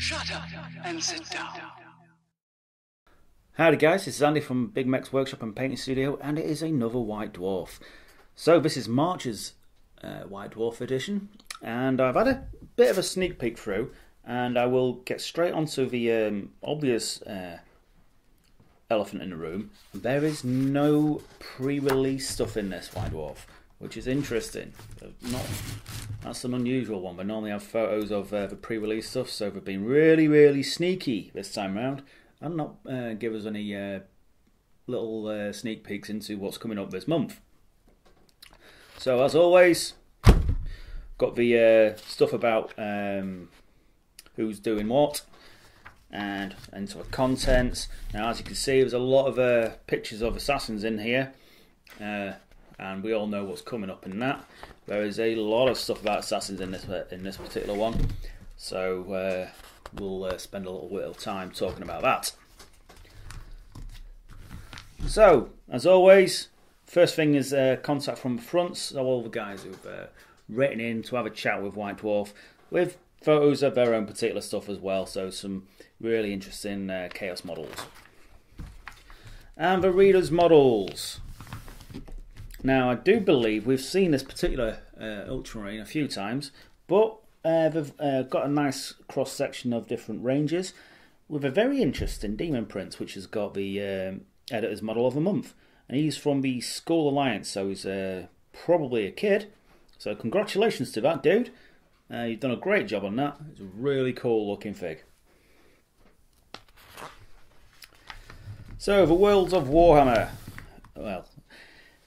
Shut up and sit down. Howdy guys, this is Andy from Big Mech's Workshop and Painting Studio, and it is another White Dwarf. So this is March's White Dwarf edition, and I've had a bit of a sneak peek through, and I will get straight onto the obvious elephant in the room. There is no pre-release stuff in this White Dwarf, which is interesting. That's an unusual one. They normally have photos of the pre-release stuff, so they've been really sneaky this time round and not give us any little sneak peeks into what's coming up this month. So as always, got the stuff about who's doing what and into the contents. Now, as you can see, there's a lot of pictures of assassins in here, and we all know what's coming up in that. There is a lot of stuff about assassins in this particular one, so we'll spend a little bit of time talking about that. So, as always, first thing is contact from the front. So all the guys who've written in to have a chat with White Dwarf, with photos of their own particular stuff as well. So some really interesting chaos models. And the readers' models. Now, I do believe we've seen this particular Ultramarine a few times, but they've got a nice cross-section of different ranges with a very interesting Demon Prince, which has got the editor's model of the month. And he's from the Skull Alliance, so he's probably a kid. So congratulations to that dude. You've done a great job on that. It's a really cool looking fig. So, the Worlds of Warhammer. Well,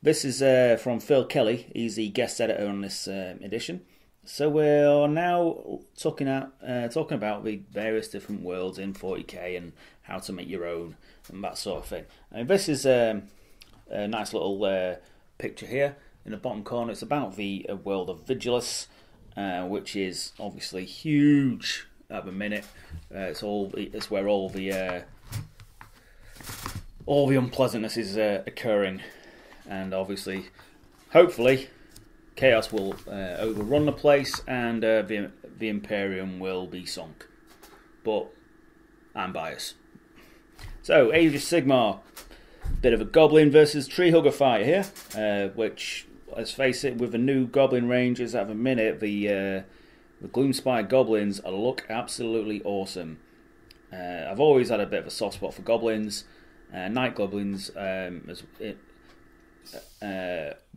this is from Phil Kelly. He's the guest editor on this edition. So we're now talking about the various different worlds in 40k and how to make your own and that sort of thing. And this is a nice little picture here in the bottom corner. It's about the world of Vigilus, which is obviously huge at the minute. It's where all the unpleasantness is occurring. And obviously, hopefully, chaos will overrun the place and the Imperium will be sunk. But I'm biased. So, Age of Sigmar. Bit of a Goblin versus Tree Hugger fight here. Which, let's face it, with the new Goblin ranges at the minute, the Gloomspire Goblins look absolutely awesome. I've always had a bit of a soft spot for Goblins. Night Goblins,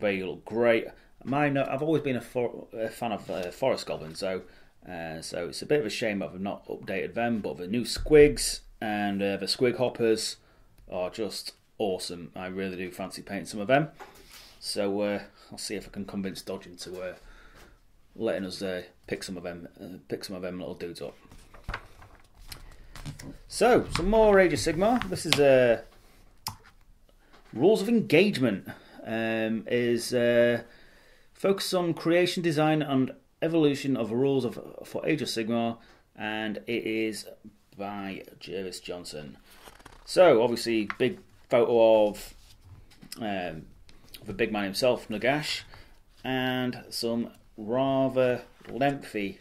they look great. I've always been a fan of Forest Goblins, so it's a bit of a shame that I've not updated them. But the new Squigs and the Squig Hoppers are just awesome. I really do fancy painting some of them. So I'll see if I can convince Dodge into letting us pick some of them little dudes up. So, some more Age of Sigmar. This is Rules of Engagement. Is focused on creation, design, and evolution of rules for Age of Sigmar, and it is by Jervis Johnson. So, obviously, big photo of the big man himself, Nagash, and some rather lengthy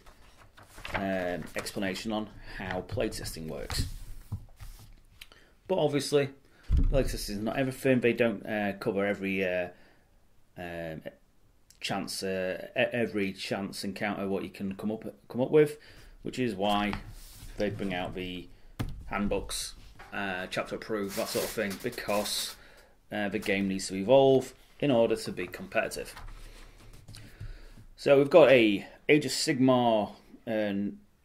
explanation on how playtesting works. But obviously, playtesting is not everything. They don't cover every chance encounter what you can come up with, which is why they bring out the handbooks, chapter approved, that sort of thing, because the game needs to evolve in order to be competitive. So we've got a Age of Sigmar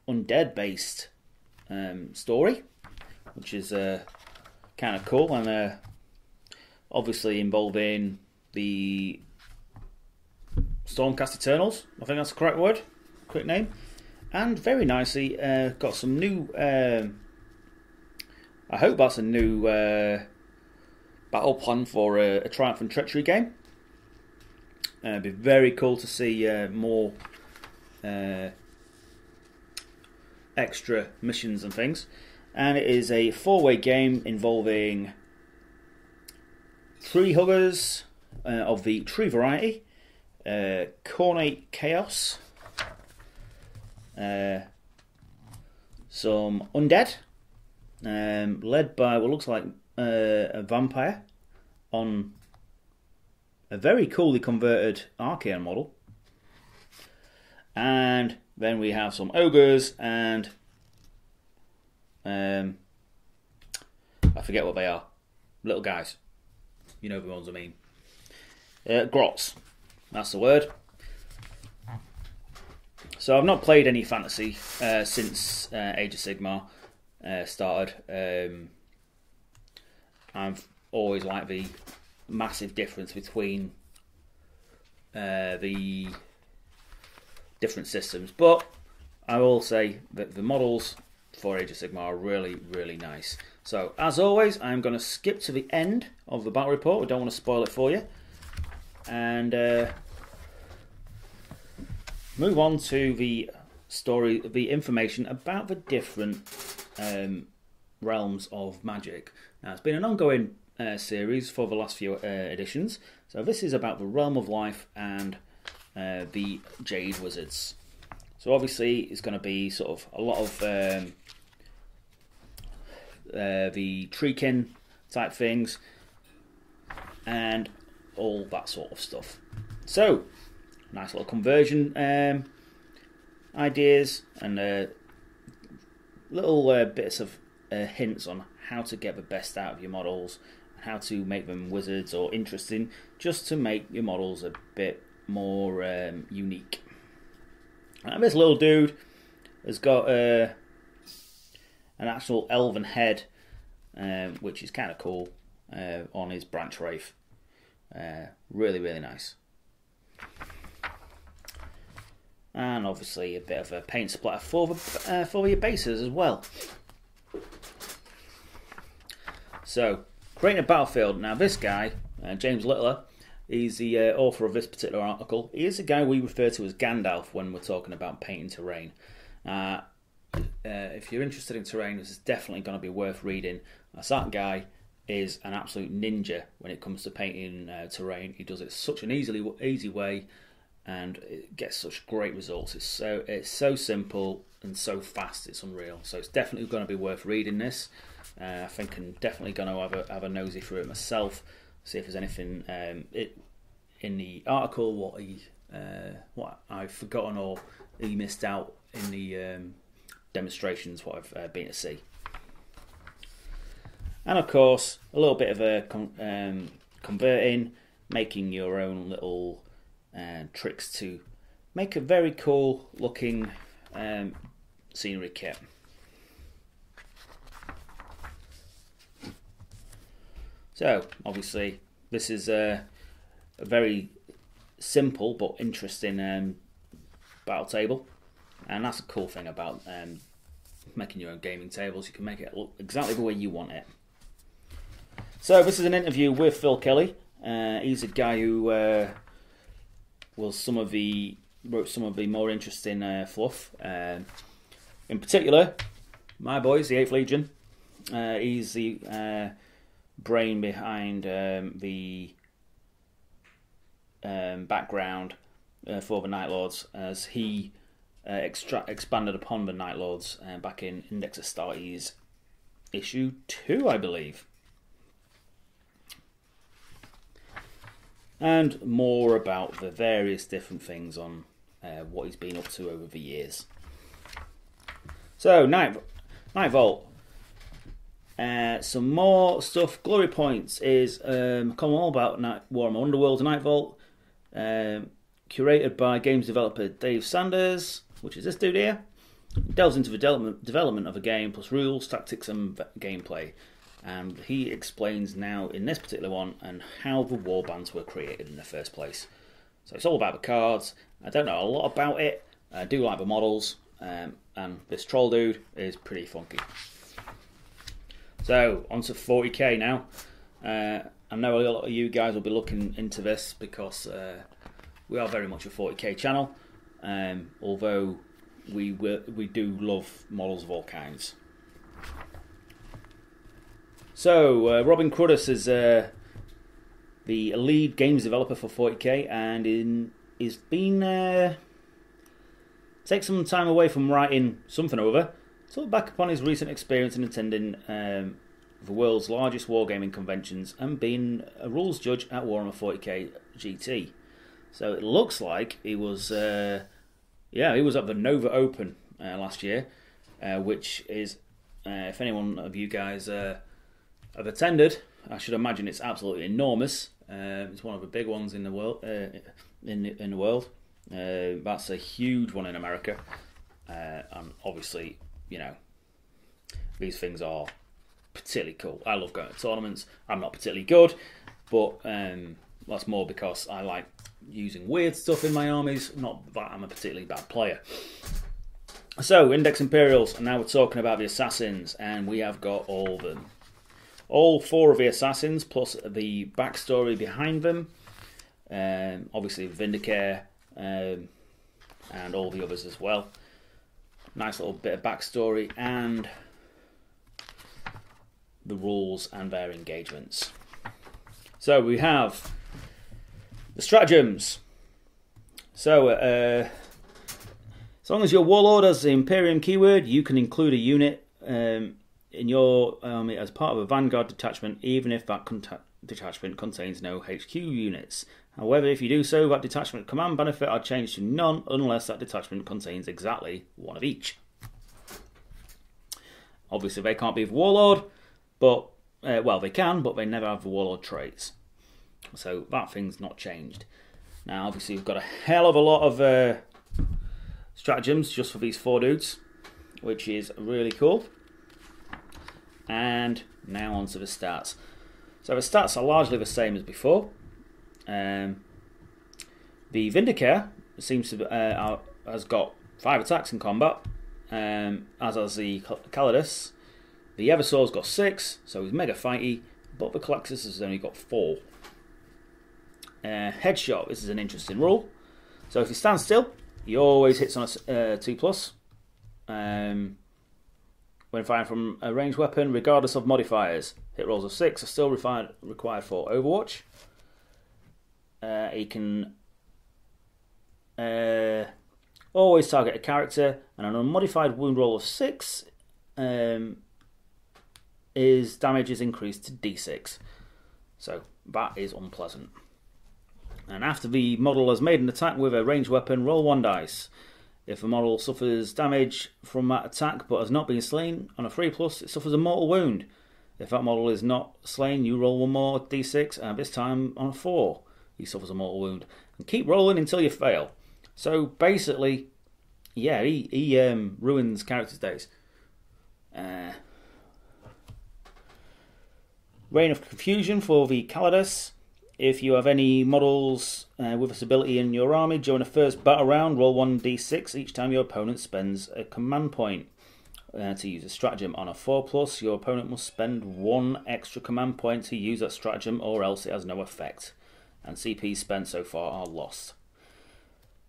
undead based story, which is kind of cool, and obviously involving the Stormcast Eternals. I think that's the correct name. And very nicely got some new, I hope that's a new battle plan for a Triumph and Treachery game. It'd be very cool to see more extra missions and things. And it is a 4-way game involving tree huggers of the tree variety, Cornate Chaos, some undead, led by what looks like a vampire on a very coolly converted Archaean model. And then we have some ogres and I forget what they are. Little guys. You know the ones I mean. Grots. That's the word. So I've not played any fantasy since Age of Sigmar started. I've always liked the massive difference between the different systems, but I will say that the models for Age of Sigmar are really, really nice. So as always, I'm going to skip to the end of the battle report. We don't want to spoil it for you, and move on to the story, the information about the different realms of magic. Now, it's been an ongoing series for the last few editions. So this is about the realm of life and the Jade Wizards. So obviously it's going to be sort of a lot of the treekin type things and all that sort of stuff. So nice little conversion ideas and little bits of hints on how to get the best out of your models, how to make them wizards or interesting, just to make your models a bit more unique. And this little dude has got an actual elven head, which is kind of cool, on his branch wraith. Really, really nice. And obviously a bit of a paint splatter for your bases as well. So, creating a battlefield. Now this guy, James Littler, he's the author of this particular article. He is the guy we refer to as Gandalf when we're talking about painting terrain. If you're interested in terrain, this is definitely going to be worth reading. That guy is an absolute ninja when it comes to painting terrain. He does it such an easy way, and it gets such great results. It's so simple and so fast. It's unreal. So it's definitely going to be worth reading this. I think I'm definitely going to have a nosy through it myself. See if there's anything in the article what I've forgotten or he missed out in the demonstrations what I've been to see. And of course, a little bit of a converting, making your own little tricks to make a very cool looking scenery kit. So obviously this is a very simple but interesting battle table, and that's a cool thing about making your own gaming tables. You can make it look exactly the way you want it. So this is an interview with Phil Kelly. He's a guy who wrote some of the more interesting fluff. In particular, my boys, the 8th Legion. He's the brain behind the background for the Night Lords, as he expanded upon the Night Lords back in Index Astartes issue 2, I believe. And more about the various different things on what he's been up to over the years. So, Night Vault. Some more stuff. Glory Points is come all about Warhammer Underworld Night Vault, curated by games developer Dave Sanders, which is this dude here. It delves into the development of a game, plus rules, tactics and gameplay, and he explains now in this particular one and how the warbands were created in the first place. So it's all about the cards. I don't know a lot about it. I do like the models, and this troll dude is pretty funky. So, on to 40k now. I know a lot of you guys will be looking into this because we are very much a 40k channel, although we do love models of all kinds. So, Robin Cruddas is the lead games developer for 40k, and he's been take some time away from writing something over to look back upon his recent experience in attending the world's largest wargaming conventions and being a rules judge at Warhammer 40k GT. So it looks like he was, he was at the Nova Open last year, which is, if anyone of you guys have attended, I should imagine it's absolutely enormous. It's one of the big ones in the world. In the world, that's a huge one in America, and obviously, you know, these things are particularly cool. I love going to tournaments. I'm not particularly good, but that's more because I like using weird stuff in my armies, not that I'm a particularly bad player. So, Index Imperials, and now we're talking about the Assassins, and we have got all of them. All 4 of the Assassins, plus the backstory behind them. Obviously, Vindicare, and all the others as well. Nice little bit of backstory, and the rules and their engagements. So, we have the stratagems. So, as long as your warlord has the Imperium keyword, you can include a unit in your army as part of a Vanguard detachment, even if that detachment contains no HQ units. However, if you do so, that detachment command benefit are changed to none unless that detachment contains exactly one of each. Obviously, they can't be the warlord, but well, they can, but they never have the warlord traits. So that thing's not changed. Now, obviously, we've got a hell of a lot of stratagems just for these 4 dudes, which is really cool. And now on to the stats. So the stats are largely the same as before. The Vindicare seems to has got 5 attacks in combat, as has the Calidus. The Eversaw's got 6, so he's mega fighty, but the Colexus has only got 4. Headshot, this is an interesting rule. So if he stands still, he always hits on a 2+. When firing from a ranged weapon, regardless of modifiers. Hit rolls of 6 are still required for Overwatch. He can always target a character, and on a modified wound roll of 6, his damage is increased to D6. So that is unpleasant. And after the model has made an attack with a ranged weapon, roll 1 dice. If the model suffers damage from that attack but has not been slain, on a 3+, it suffers a mortal wound. If that model is not slain, you roll 1 more d6, and this time on a 4, he suffers a mortal wound. And keep rolling until you fail. So basically, yeah, he ruins characters' days. Reign of Confusion for the Calidus. If you have any models with this ability in your army, during the first battle round, roll 1d6 each time your opponent spends a command point to use a stratagem. On a 4+, your opponent must spend 1 extra command point to use that stratagem, or else it has no effect. And CPs spent so far are lost.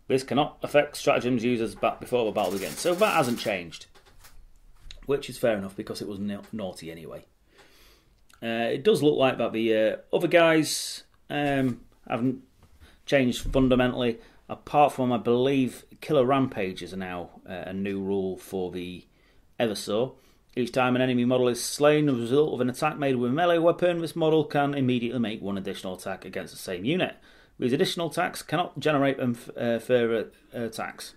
This cannot affect stratagems used before the battle begins. So that hasn't changed, which is fair enough because it was naughty anyway. It does look like that the other guys haven't changed fundamentally, apart from, I believe, Killer Rampages are now a new rule for the Eversaw. Each time an enemy model is slain as a result of an attack made with a melee weapon, this model can immediately make 1 additional attack against the same unit. These additional attacks cannot generate further attacks.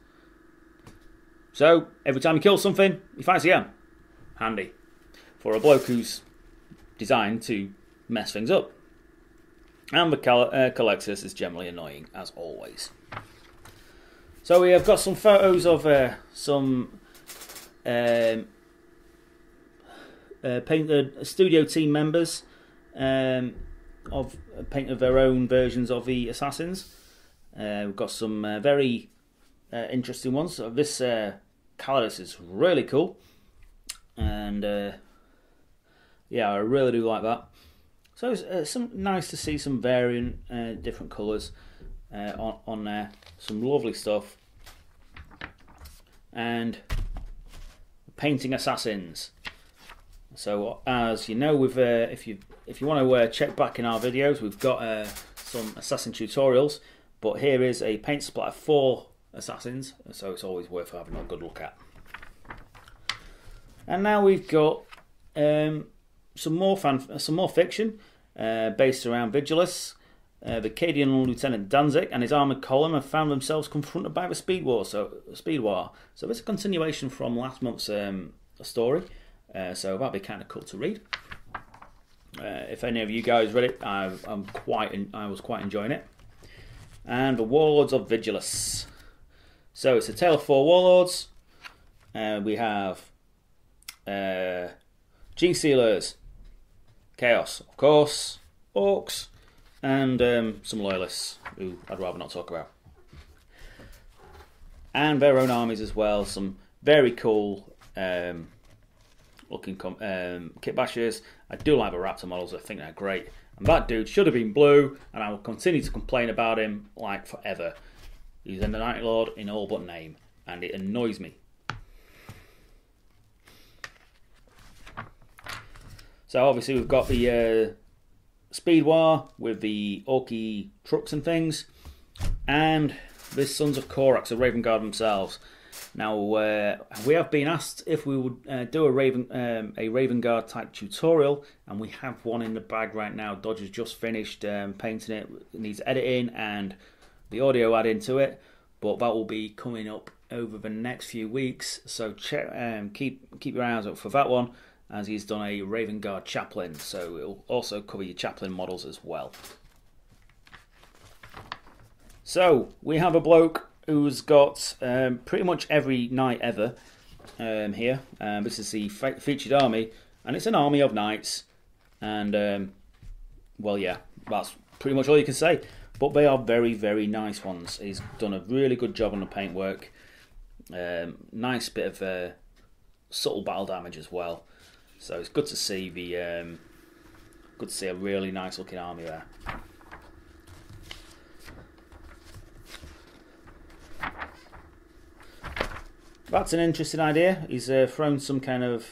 So, every time he kills something, he fights again. Handy. For a bloke who's designed to mess things up. And the Colexus is generally annoying, as always. So we have got some photos of some painted studio team members of painted their own versions of the Assassins. We've got some very interesting ones. So this Calidus is really cool, and yeah, I really do like that. So it's nice to see some varying different colours on there. Some lovely stuff. And painting Assassins. So as you know, with if you want to check back in our videos, we've got some Assassin tutorials. But here is a paint splatter for Assassins, so it's always worth having a good look at. And now we've got some more fiction based around Vigilus. The Cadian Lieutenant Danzig and his armoured column have found themselves confronted by the Speed War. So it's a continuation from last month's story. So that'll be kind of cool to read. If any of you guys read it, I was quite enjoying it. And the Warlords of Vigilus. So it's a tale of 4 warlords. We have Gene Sealers, Chaos, of course, Orcs, and some Loyalists, who I'd rather not talk about. And their own armies as well. Some very cool looking kit bashers. I do like the Raptor models. I think they're great. And that dude should have been blue, and I will continue to complain about him like forever. He's a Night Lord in all but name, and it annoys me. So obviously we've got the Speed War with the Orky trucks and things, and the Sons of Korax, the Raven Guard themselves. Now we have been asked if we would do a Raven Guard type tutorial, and we have one in the bag right now. Dodge has just finished painting it. It needs editing and the audio add into it, but that will be coming up over the next few weeks. So keep your eyes out for that one, as he's done a Raven Guard chaplain, so it'll also cover your chaplain models as well. So we have a bloke who's got pretty much every knight ever here. This is the featured army, and it's an army of knights, and well, yeah, that's pretty much all you can say. But they are very, very nice ones. He's done a really good job on the paintwork. Nice bit of subtle battle damage as well. So it's good to see a really nice looking army there. That's an interesting idea. He's thrown some kind of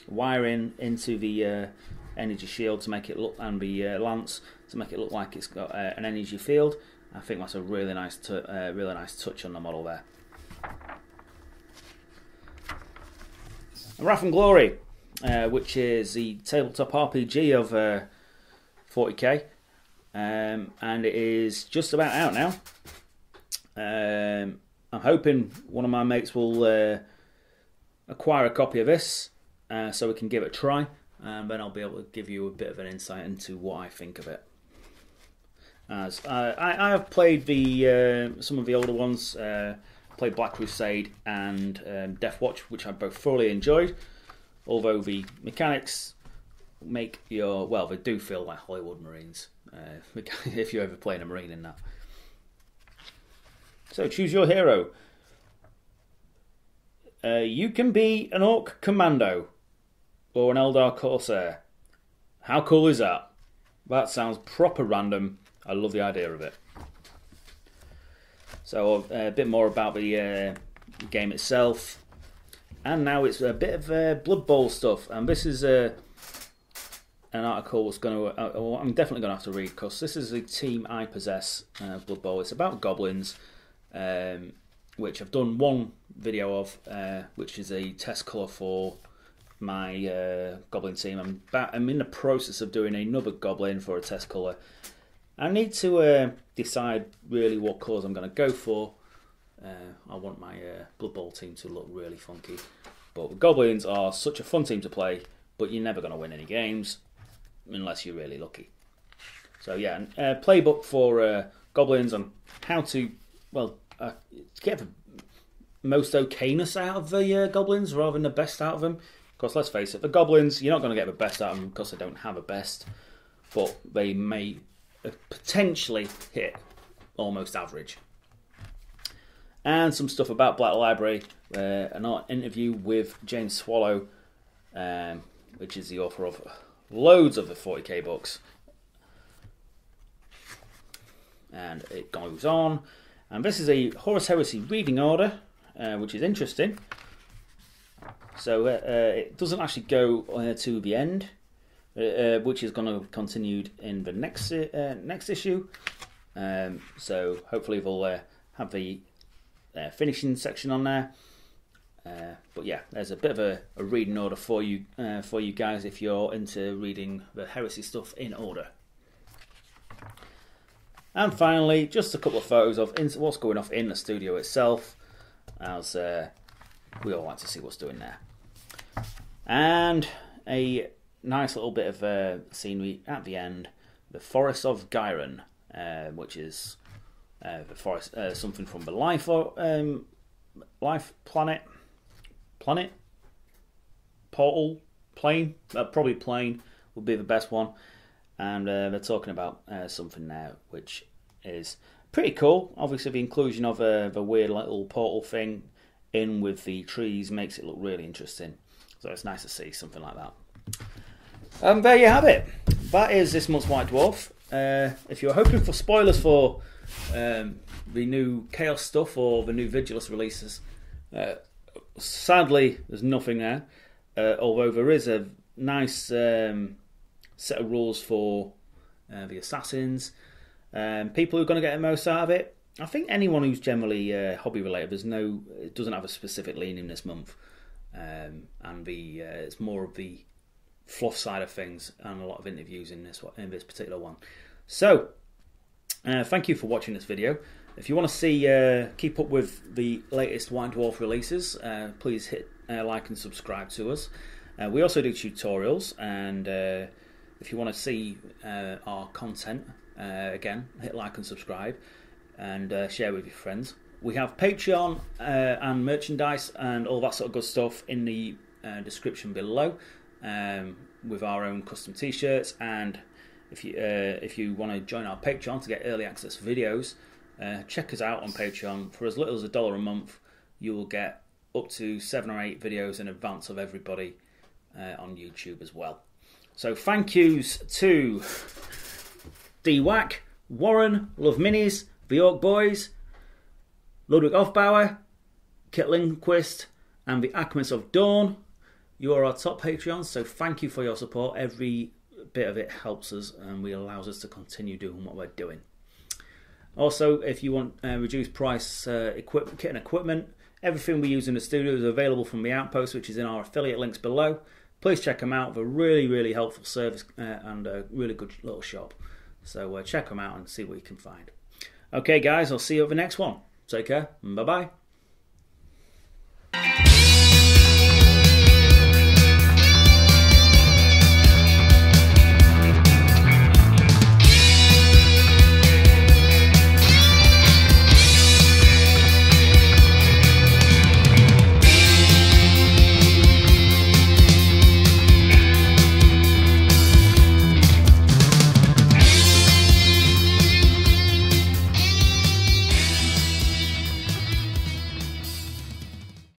wiring into the energy shield to make it look, and the lance to make it look like it's got an energy field. I think that's a really nice touch on the model there. Wrath and Glory, which is the tabletop RPG of 40k, and it is just about out now. I'm hoping one of my mates will acquire a copy of this so we can give it a try, and then I'll be able to give you a bit of an insight into what I think of it. As I have played some of the older ones, played Black Crusade and Death Watch, which I both thoroughly enjoyed, although the mechanics they do feel like Hollywood Marines, if you're ever playing a Marine in that. So choose your hero. You can be an Orc Commando or an Eldar Corsair. How cool is that? That sounds proper random. I love the idea of it. So a bit more about the game itself. And now it's a bit of Blood Bowl stuff. And this is an article I'm definitely going to have to read, because this is the team I possess, Blood Bowl. It's about goblins, which I've done one video of, which is a test colour for my goblin team. I'm in the process of doing another goblin for a test colour. I need to decide really what colours I'm going to go for. I want my Blood Bowl team to look really funky. But the goblins are such a fun team to play, but you're never going to win any games unless you're really lucky. So yeah, playbook for goblins on how to get the most okayness out of the goblins rather than the best out of them. Because let's face it, the goblins, you're not going to get the best out of them because they don't have a best, but they may potentially hit almost average. And some stuff about Black Library, an interview with James Swallow, which is the author of loads of the 40k books. And it goes on. And this is a Horus Heresy reading order, which is interesting. So it doesn't actually go to the end, which is going to be continued in the next issue. So hopefully we'll have the finishing section on there. But yeah, there's a bit of a reading order for you guys if you're into reading the Heresy stuff in order. And finally, just a couple of photos of what's going off in the studio itself, as we all like to see what's doing there. And a nice little bit of scenery at the end, the Forest of Gyron, which is the forest, something from the Life Planet Portal Plane, probably Plane would be the best one. And they're talking about something now which is pretty cool. Obviously the inclusion of the weird little portal thing in with the trees makes it look really interesting. So it's nice to see something like that. And there you have it. That is this month's White Dwarf. If you're hoping for spoilers for the new Chaos stuff or the new Vigilus releases, sadly there's nothing there. Although there is a nice set of rules for the assassins. People who are going to get the most out of it. I think anyone who's generally hobby related, it doesn't have a specific leaning this month, and it's more of the fluff side of things, and a lot of interviews in this particular one. So, thank you for watching this video. If you want to see keep up with the latest White Dwarf releases, please hit like and subscribe to us. We also do tutorials, and if you want to see our content, again, hit like and subscribe, and share with your friends. We have Patreon and merchandise and all that sort of good stuff in the description below, with our own custom t-shirts. And if you want to join our Patreon to get early access videos, check us out on Patreon. For as little as $1 a month, you will get up to 7 or 8 videos in advance of everybody on YouTube as well. So thank yous to D-Wack, Warren, Love Minis, the Orc Boys, Ludwig Hofbauer, Kit Lindquist, and the Ackermans of Dawn. You are our top Patreons, so thank you for your support. Every bit of it helps us and allows us to continue doing what we're doing. Also, if you want reduced price kit and equipment, everything we use in the studio is available from the Outpost, which is in our affiliate links below. Please check them out. They're really, really helpful service and a really good little shop. So check them out and see what you can find. Okay, guys, I'll see you at the next one. Take care. Bye-bye.